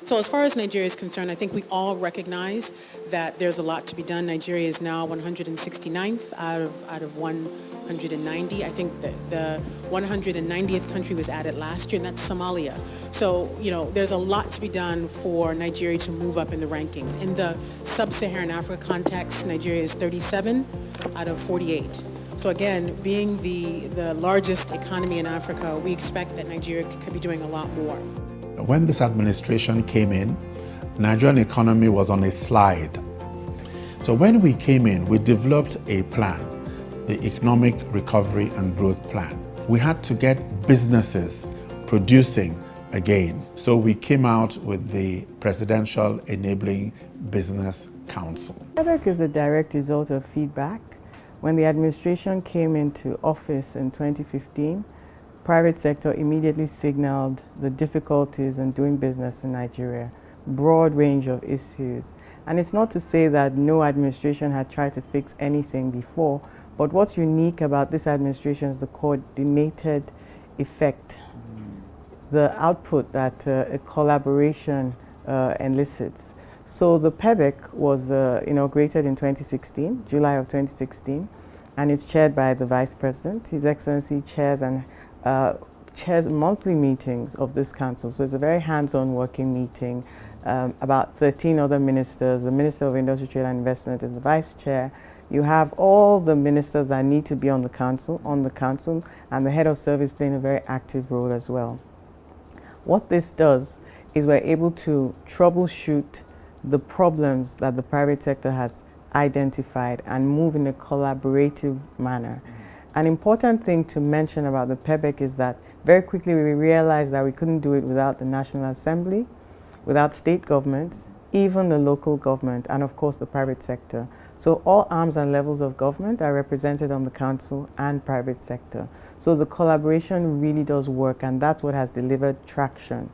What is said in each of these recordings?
So as far as Nigeria is concerned, I think we all recognize that there's a lot to be done. Nigeria is now 169th out of 190. I think the 190th country was added last year, and that's Somalia. So, there's a lot to be done for Nigeria to move up in the rankings. In the sub-Saharan Africa context, Nigeria is 37 out of 48. So again, being the largest economy in Africa, we expect that Nigeria could be doing a lot more. When this administration came in, Nigerian economy was on a slide. So when we came in, we developed a plan, the Economic Recovery and Growth Plan. We had to get businesses producing again. So we came out with the Presidential Enabling Business Council. PEBEC is a direct result of feedback. When the administration came into office in 2015, private sector immediately signaled the difficulties in doing business in Nigeria, broad range of issues. And it's not to say that no administration had tried to fix anything before, but what's unique about this administration is the coordinated effect, the output that a collaboration elicits. So the PEBEC was inaugurated in 2016, July of 2016, and it's chaired by the Vice President. His Excellency chairs monthly meetings of this council. So it's a very hands-on working meeting. About 13 other ministers, the Minister of Industry, Trade and Investment is the Vice Chair. You have all the ministers that need to be on the council, and the Head of Service playing a very active role as well. What this does is we're able to troubleshoot the problems that the private sector has identified and move in a collaborative manner. An important thing to mention about the PEBEC is that very quickly we realized that we couldn't do it without the National Assembly, without state governments, even the local government, and of course the private sector. So all arms and levels of government are represented on the council and private sector. So the collaboration really does work, and that's what has delivered traction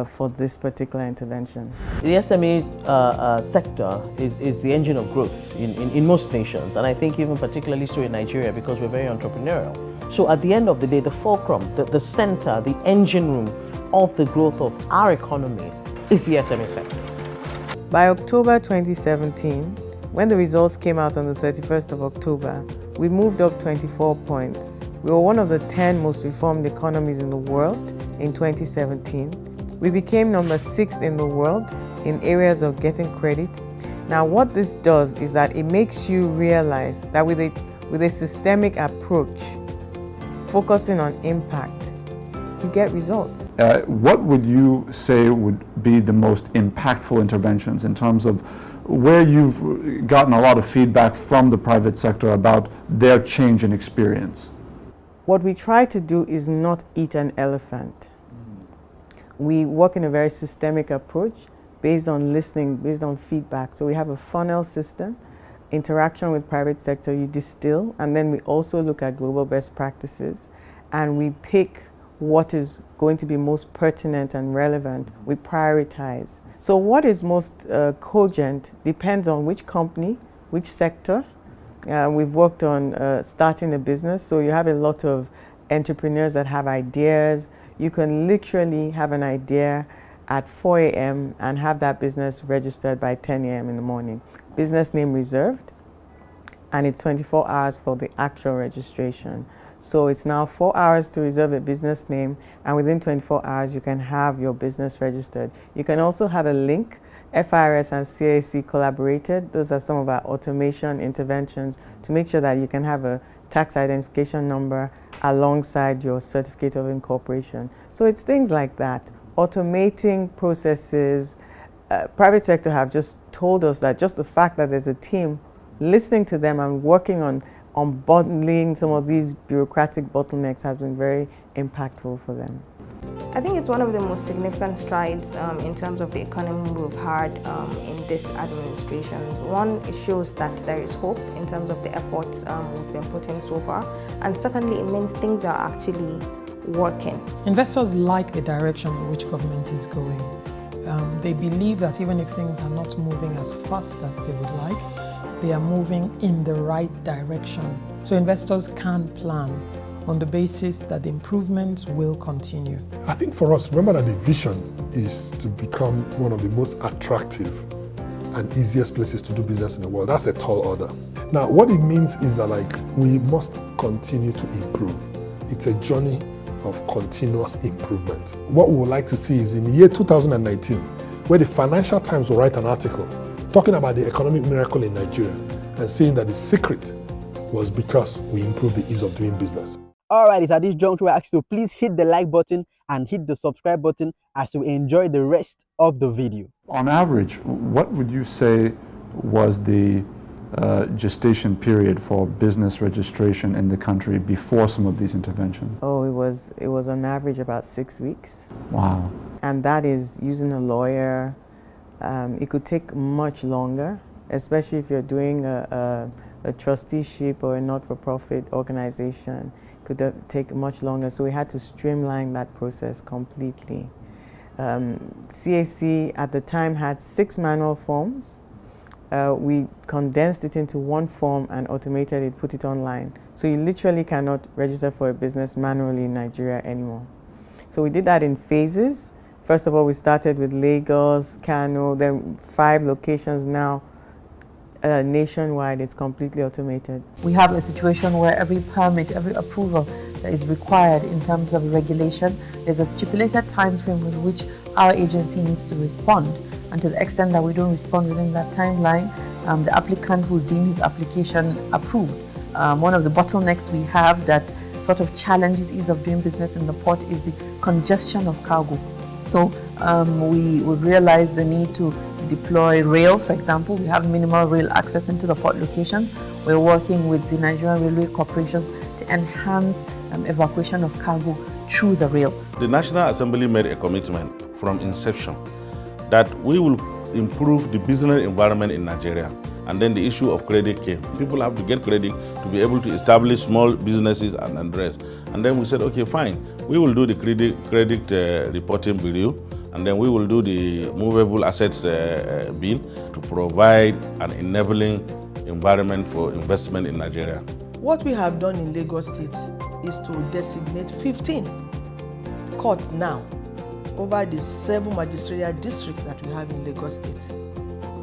for this particular intervention. The SME sector is the engine of growth in most nations, and I think even particularly so in Nigeria because we're very entrepreneurial. So at the end of the day, the fulcrum, the center, the engine room of the growth of our economy is the SME sector. By October 2017, when the results came out on the 31st of October, we moved up 24 points. We were one of the 10 most reformed economies in the world in 2017. We became number 6 in the world in areas of getting credit. Now what this does is that it makes you realize that with a systemic approach, focusing on impact, you get results. What would you say would be the most impactful interventions in terms of where you've gotten a lot of feedback from the private sector about their change in experience? What we try to do is not eat an elephant. We work in a very systemic approach based on listening, based on feedback. So we have a funnel system, interaction with private sector, you distill, and then we also look at global best practices, and we pick what is going to be most pertinent and relevant. We prioritize. So what is most cogent depends on which company, which sector. We've worked on starting a business, so you have a lot of entrepreneurs that have ideas. You can literally have an idea at 4 a.m. and have that business registered by 10 a.m. in the morning. Business name reserved, and it's 24 hours for the actual registration. So it's now 4 hours to reserve a business name, and within 24 hours you can have your business registered. You can also have a link. FIRS and CAC collaborated. Those are some of our automation interventions to make sure that you can have a tax identification number alongside your certificate of incorporation. So it's things like that. Automating processes. Private sector have just told us that just the fact that there's a team listening to them and working on unbundling some of these bureaucratic bottlenecks has been very impactful for them. I think it's one of the most significant strides in terms of the economy we've had in this administration. One, it shows that there is hope in terms of the efforts we've been putting so far. And secondly, it means things are actually working. Investors like the direction in which government is going. They believe that even if things are not moving as fast as they would like, they are moving in the right direction. So investors can plan on the basis that the improvements will continue. I think for us, remember that the vision is to become one of the most attractive and easiest places to do business in the world. That's a tall order. Now, what it means is that we must continue to improve. It's a journey of continuous improvement. What we would like to see is in the year 2019, where the Financial Times will write an article talking about the economic miracle in Nigeria and saying that the secret was because we improved the ease of doing business. Alright, it's at this juncture where I ask you to please hit the like button and hit the subscribe button as you enjoy the rest of the video. On average, what would you say was the gestation period for business registration in the country before some of these interventions? Oh, it was on average about 6 weeks. Wow. And that is using a lawyer. It could take much longer, especially if you're doing a trusteeship or a not-for-profit organization. It could take much longer, so we had to streamline that process completely. CAC at the time had 6 manual forms. We condensed it into one form and automated it, put it online. So you literally cannot register for a business manually in Nigeria anymore. So we did that in phases. First of all, we started with Lagos, Kano, then 5 locations now. Nationwide, it's completely automated. We have a situation where every permit, every approval that is required in terms of regulation, there's a stipulated time frame with which our agency needs to respond. And to the extent that we don't respond within that timeline, the applicant will deem his application approved. One of the bottlenecks we have that sort of challenges ease of doing business in the port is the congestion of cargo. So we would realize the need to deploy rail, for example. We have minimal rail access into the port locations. We're working with the Nigerian Railway Corporations to enhance evacuation of cargo through the rail. The National Assembly made a commitment from inception that we will improve the business environment in Nigeria. And then the issue of credit came. People have to get credit to be able to establish small businesses and address. And then we said, okay, fine, we will do the credit reporting bill, and then we will do the movable assets bill to provide an enabling environment for investment in Nigeria. What we have done in Lagos State is to designate 15 courts now over the 7 magisterial districts that we have in Lagos State.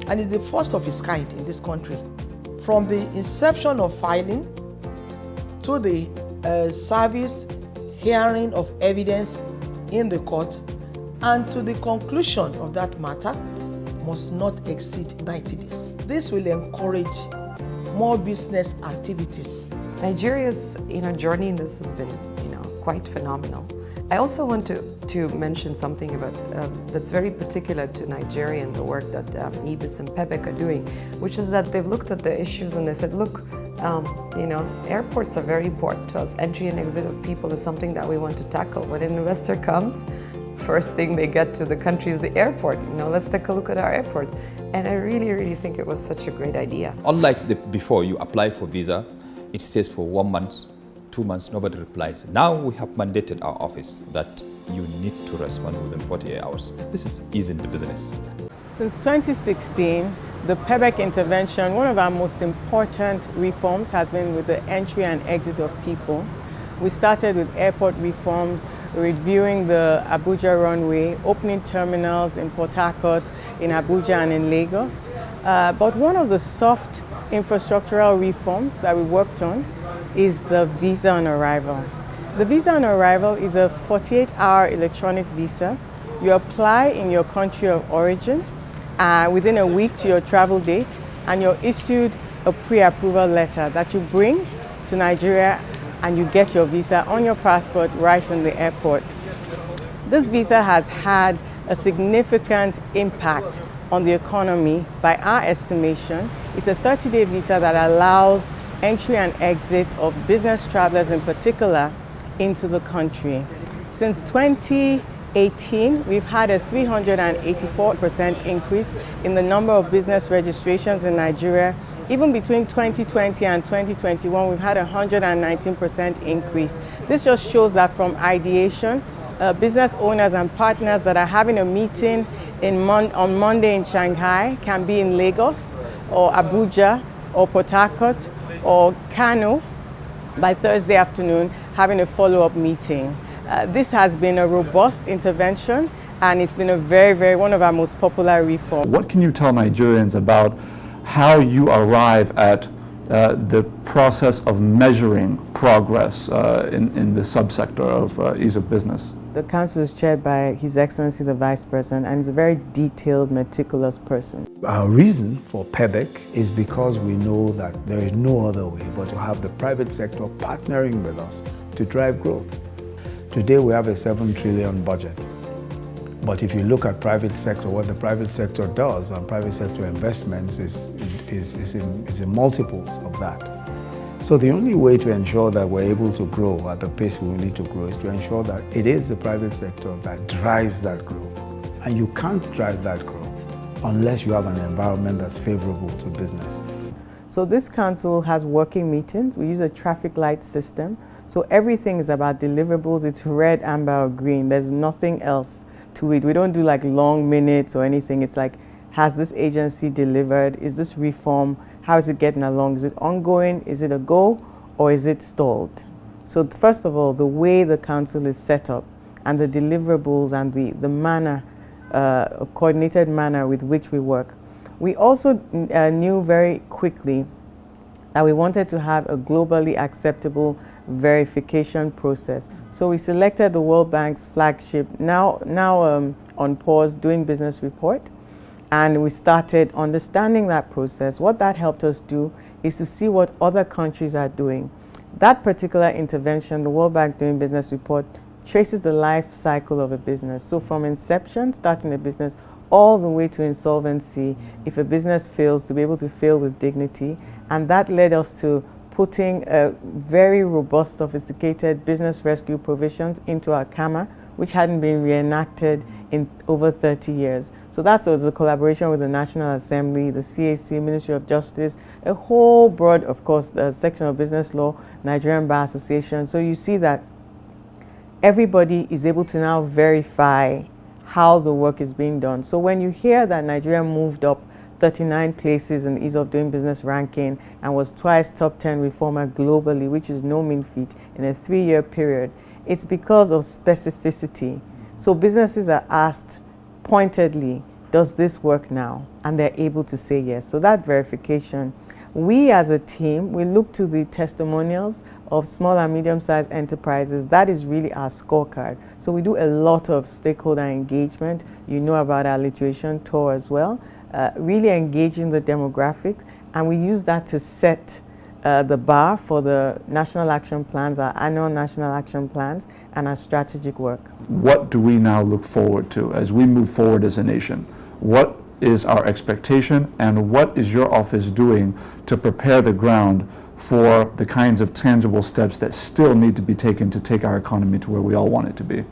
And it's the first of its kind in this country. From the inception of filing to the service hearing of evidence in the court and to the conclusion of that matter must not exceed 90 days. This will encourage more business activities. Nigeria's journey in this has been quite phenomenal. I also want to mention something about that's very particular to Nigeria and the work that EBIS and PEBEC are doing, which is that they've looked at the issues and they said, look, airports are very important to us. Entry and exit of people is something that we want to tackle. When an investor comes, first thing they get to the country is the airport. Let's take a look at our airports. And I really, really think it was such a great idea. Unlike before, you apply for visa, it says for 1 month, 2 months, nobody replies. Now we have mandated our office that you need to respond within 48 hours. This is easing the business. Since 2016, the PEBEC intervention, one of our most important reforms has been with the entry and exit of people. We started with airport reforms, reviewing the Abuja runway, opening terminals in Port Harcourt, in Abuja and in Lagos. But one of the soft infrastructural reforms that we worked on is the visa on arrival. The visa on arrival is a 48-hour electronic visa. You apply in your country of origin within a week to your travel date, and you're issued a pre-approval letter that you bring to Nigeria, and you get your visa on your passport right in the airport. This visa has had a significant impact on the economy. By our estimation, it's a 30-day visa that allows entry and exit of business travelers in particular into the country. Since 2018, we've had a 384% increase in the number of business registrations in Nigeria. Even between 2020 and 2021, we've had a 119% increase. This just shows that from ideation, business owners and partners that are having a meeting on Monday in Shanghai can be in Lagos or Abuja or Port Harcourt or Kano by Thursday afternoon, having a follow-up meeting. This has been a robust intervention, and it's been a very, one of our most popular reforms. What can you tell Nigerians about how you arrive at the process of measuring progress in the subsector of ease of business? The council is chaired by His Excellency the Vice President, and he's a very detailed, meticulous person. Our reason for PEBEC is because we know that there is no other way but to have the private sector partnering with us to drive growth. Today we have a 7 trillion budget. But if you look at private sector, what the private sector does and private sector investments is in multiples of that. So the only way to ensure that we're able to grow at the pace we need to grow is to ensure that it is the private sector that drives that growth. And you can't drive that growth unless you have an environment that's favorable to business. So this council has working meetings. We use a traffic light system. So everything is about deliverables. It's red, amber, or green. There's nothing else to it. We don't do like long minutes or anything. It's like, has this agency delivered? Is this reform? How is it getting along? Is it ongoing? Is it a go? Or is it stalled? So first of all, the way the council is set up and the deliverables and the manner, coordinated manner with which we work. We also knew very quickly that we wanted to have a globally acceptable verification process. So we selected the World Bank's flagship, now on pause, doing business report. And we started understanding that process. What that helped us do is to see what other countries are doing. That particular intervention, the World Bank Doing Business Report, traces the life cycle of a business. So from inception, starting a business, all the way to insolvency, if a business fails, to be able to fail with dignity. And that led us to putting very robust, sophisticated business rescue provisions into our CAMA, which hadn't been reenacted in over 30 years. So that's a collaboration with the National Assembly, the CAC, Ministry of Justice, a whole broad, of course, the section of business law, Nigerian Bar Association. So you see that everybody is able to now verify how the work is being done. So when you hear that Nigeria moved up 39 places in ease of doing business ranking and was twice top 10 reformer globally, which is no mean feat in a 3-year period, it's because of specificity. So businesses are asked pointedly, does this work now? And they're able to say yes. So that verification, we as a team, we look to the testimonials of small and medium-sized enterprises. That is really our scorecard. So we do a lot of stakeholder engagement. You know about our lituation tour as well, really engaging the demographics. And we use that to set the bar for the national action plans, our annual national action plans, and our strategic work. What do we now look forward to as we move forward as a nation? What is our expectation, and what is your office doing to prepare the ground for the kinds of tangible steps that still need to be taken to take our economy to where we all want it to be?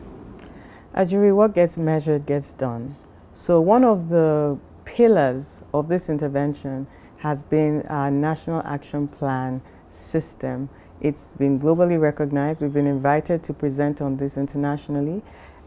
Ajuri, what gets measured gets done. So one of the pillars of this intervention has been our National Action Plan system. It's been globally recognized. We've been invited to present on this internationally.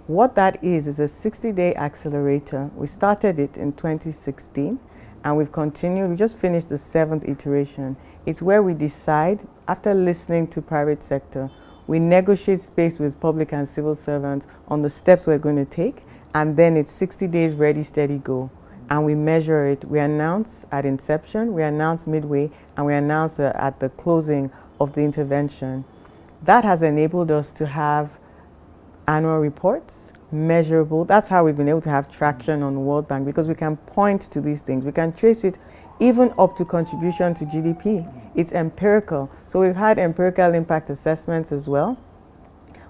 What that is a 60-day accelerator. We started it in 2016, and we've continued. We just finished the 7th iteration. It's where we decide, after listening to private sector, we negotiate space with public and civil servants on the steps we're going to take, and then it's 60 days ready, steady, go. And we measure it. We announce at inception, we announce midway, and we announce at the closing of the intervention. That has enabled us to have annual reports, measurable. That's how we've been able to have traction on the World Bank, because we can point to these things. We can trace it even up to contribution to GDP. It's empirical. So we've had empirical impact assessments as well.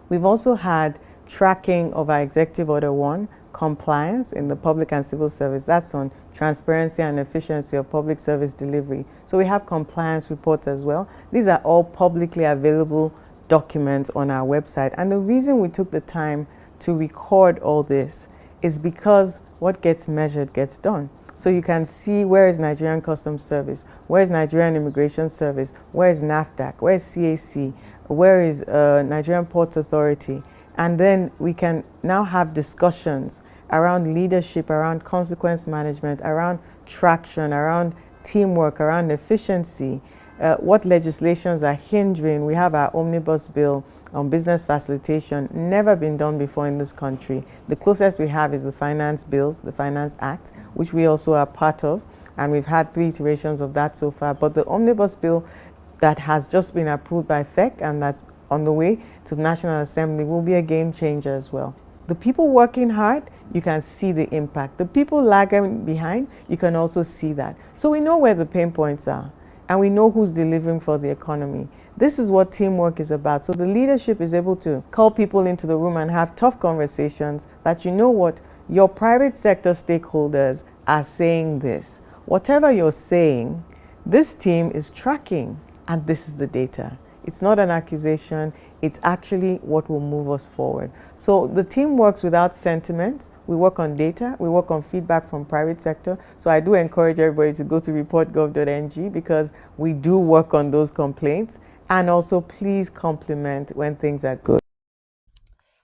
We've also had tracking of our Executive Order 1, compliance in the public and civil service. That's on transparency and efficiency of public service delivery. So we have compliance reports as well. These are all publicly available documents on our website. And the reason we took the time to record all this is because what gets measured gets done. So you can see, where is Nigerian Customs Service, where is Nigerian Immigration Service, where is NAFDAC, where is CAC, where is Nigerian Ports Authority. And then we can now have discussions around leadership, around consequence management, around traction, around teamwork, around efficiency, what legislations are hindering. We have our omnibus bill on business facilitation, never been done before in this country. The closest we have is the finance bills, the Finance Act, which we also are part of, and we've had 3 iterations of that so far. But the omnibus bill that has just been approved by FEC and that's on the way to the National Assembly will be a game changer as well. The people working hard, you can see the impact. The people lagging behind, you can also see that. So we know where the pain points are, and we know who's delivering for the economy. This is what teamwork is about. So the leadership is able to call people into the room and have tough conversations that you know what, your private sector stakeholders are saying this. Whatever you're saying, this team is tracking, and this is the data. It's not an accusation, it's actually what will move us forward. So the team works without sentiment. We work on data, we work on feedback from private sector. So I do encourage everybody to go to reportgov.ng because we do work on those complaints. And also please compliment when things are good.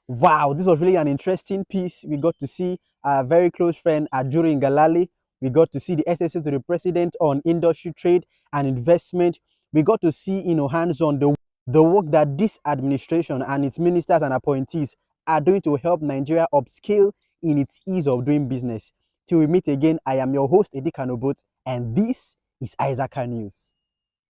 Wow, this was really an interesting piece. We got to see our very close friend Ajuri Ngelale. We got to see the SSA to the president on industry, trade and investment. We got to see, hands-on the work that this administration and its ministers and appointees are doing to help Nigeria upscale in its ease of doing business. Till we meet again, I am your host, Eddie Kanobot, and this is Isaac News.